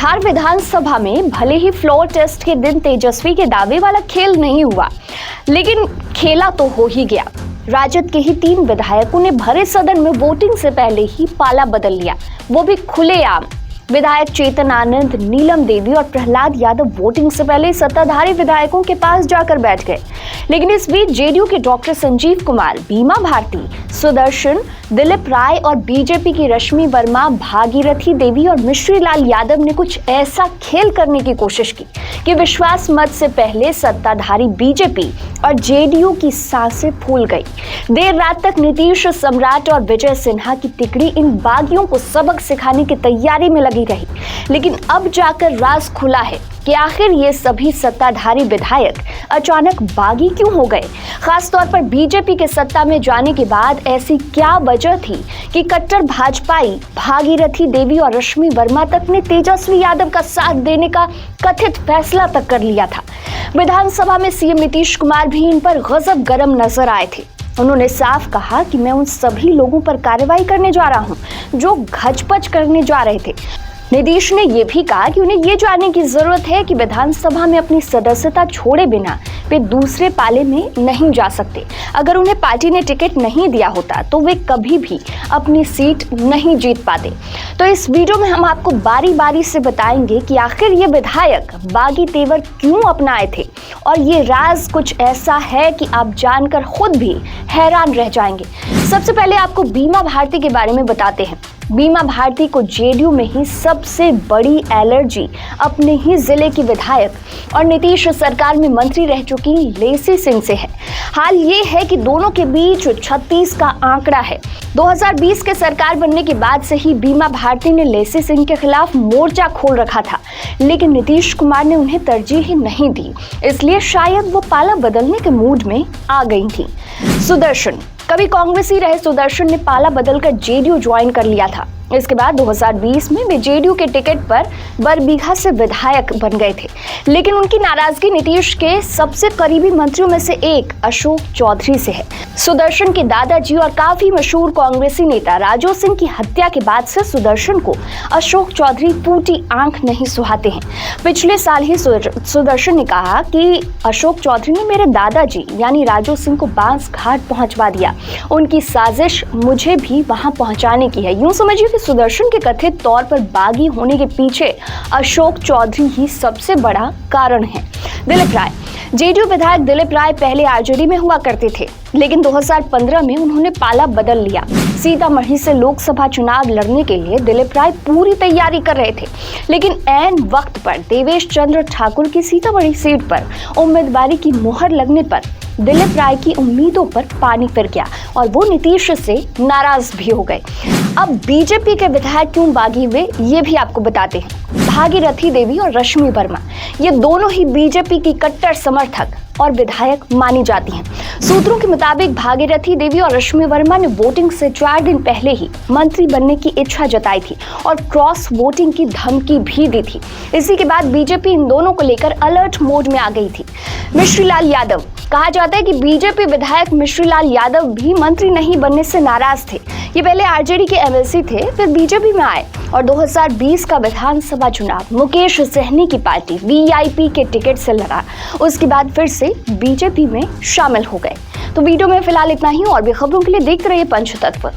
बिहार विधानसभा में भले ही floor test के दिन तेजस्वी के दावे वाला खेल नहीं हुआ, लेकिन खेला तो हो ही गया। राजद के ही 3 विधायकों ने भरे सदन में वोटिंग से पहले ही पाला बदल लिया, वो भी खुलेआम। विधायक चेतन आनंद, नीलम देवी और प्रहलाद यादव वोटिंग से पहले सत्ताधारी विधायकों के पास जाकर बैठ गए। लेकिन इस बीच जेडीयू के डॉक्टर संजीव कुमार, बीमा भारती, सुदर्शन, दिलीप राय और बीजेपी की रश्मि वर्मा, भागीरथी देवी और मिश्री लाल यादव ने कुछ ऐसा खेल करने की कोशिश की कि विश्वास मत से पहले सत्ताधारी बीजेपी और जेडीयू की सांसें फूल गई। देर रात तक नीतीश, सम्राट और विजय सिन्हा की तिकड़ी इन बागियों को सबक सिखाने की तैयारी में लगी रही। लेकिन अब जाकर राज खुला है कि आखिर ये सभी सत्ताधारी विधायक अचानक बागी क्यों हो गए। खासतौर पर बीजेपी के सत्ता में जाने के बाद ऐसी क्या वजह थी कि कट्टर भाजपाई भागीरथी देवी और रश्मि वर्मा तक ने तेजस्वी यादव का साथ देने का कथित फैसला तक कर लिया था। विधानसभा में सीएम नीतीश कुमार भी इन पर गजब गरम नजर आए थे। उन्होंने साफ कहा कि मैं उन सभी लोगों पर कार्रवाई करने जा रहा हूं जो घचपच करने जा रहे थे। नीतीश ने यह भी कहा कि उन्हें ये जानने की जरूरत है कि विधानसभा में अपनी सदस्यता छोड़े बिना वे दूसरे पाले में नहीं जा सकते। अगर उन्हें पार्टी ने टिकट नहीं दिया होता तो वे कभी भी अपनी सीट नहीं जीत पाते। तो इस वीडियो में हम आपको बारी बारी से बताएंगे कि आखिर ये विधायक बागी तेवर क्यों अपनाए थे, और ये राज कुछ ऐसा है कि आप जानकर खुद भी हैरान रह जाएंगे। सबसे पहले आपको बीमा भारती के बारे में बताते हैं। बीमा भारती को जेडीयू में ही सबसे बड़ी एलर्जी अपने ही जिले की विधायक और नीतीश सरकार में मंत्री रह चुकी लेसी सिंह से है। हाल ये है कि दोनों के बीच 36 का आंकड़ा है। 2020 के सरकार बनने के बाद से ही बीमा भारती ने लेसी सिंह के खिलाफ मोर्चा खोल रखा था, लेकिन नीतीश कुमार ने उन्हें तरजीह ही नहीं दी, इसलिए शायद वो पाला बदलने के मूड में आ गई थी। सुदर्शन, कभी कांग्रेसी रहे सुदर्शन ने पाला बदलकर जेडीयू ज्वाइन कर लिया था। इसके बाद 2020 में वे जेडीयू के टिकट पर बरबीघा से विधायक बन गए थे, लेकिन उनकी नाराजगी नीतीश के सबसे करीबी मंत्रियों में से एक अशोक चौधरी से है। सुदर्शन के दादाजी और काफी मशहूर कांग्रेसी नेता राजू सिंह की हत्या के बाद से सुदर्शन को अशोक चौधरी फूटी आंख नहीं सुहाते हैं। पिछले साल ही सुदर्शन ने कहा कि अशोक चौधरी ने मेरे दादाजी यानी राजू सिंह को बांस घाट पहुंचवा दिया, उनकी साजिश मुझे भी वहां पहुंचाने की है। यूं समझिए कि सुदर्शन के कथित तौर पर बागी होने के पीछे अशोक चौधरी ही सबसे बड़ा कारण है। दिलीप राय, जेडीयू विधायक दिलीप राय पहले आरजेडी में हुआ करते थे, लेकिन 2015 में उन्होंने पाला बदल लिया। सीतामढ़ी से लोकसभा चुनाव लड़ने के लिए दिलीप राय पूरी तैयारी कर रहे थे, लेकिन ऐन वक्त पर देवेश चंद्र ठाकुर की सीतामढ़ी सीट पर उम्मीदवारी की मुहर लगने पर दिलीप राय की उम्मीदों पर पानी फिर गया और वो नीतीश से नाराज भी हो गए। अब बीजेपी के विधायक क्यों बागी हुए ये भी आपको बताते हैं। भागीरथी देवी और रश्मि वर्मा, ये दोनों ही बीजेपी की कट्टर समर्थक और विधायक मानी जाती हैं। सूत्रों के मुताबिक भागीरथी देवी और रश्मि वर्मा ने वोटिंग से 4 दिन पहले ही मंत्री बनने की इच्छा जताई थी और क्रॉस वोटिंग की धमकी भी दी थी। इसी के बाद बीजेपी इन दोनों को लेकर अलर्ट मोड में आ गई थी। मिश्री लाल यादव, कहा जाता है कि बीजेपी विधायक मिश्री लाल यादव भी मंत्री नहीं बनने से नाराज थे। ये पहले आरजेडी के एमएलसी थे, फिर बीजेपी में आए और 2020 का विधानसभा चुनाव मुकेश सहनी की पार्टी वीआईपी के टिकट से लड़ा। उसके बाद फिर से बीजेपी में शामिल हो गए। तो वीडियो में फिलहाल इतना ही, और भी खबरों के लिए देखते रहिए पंचतत्व।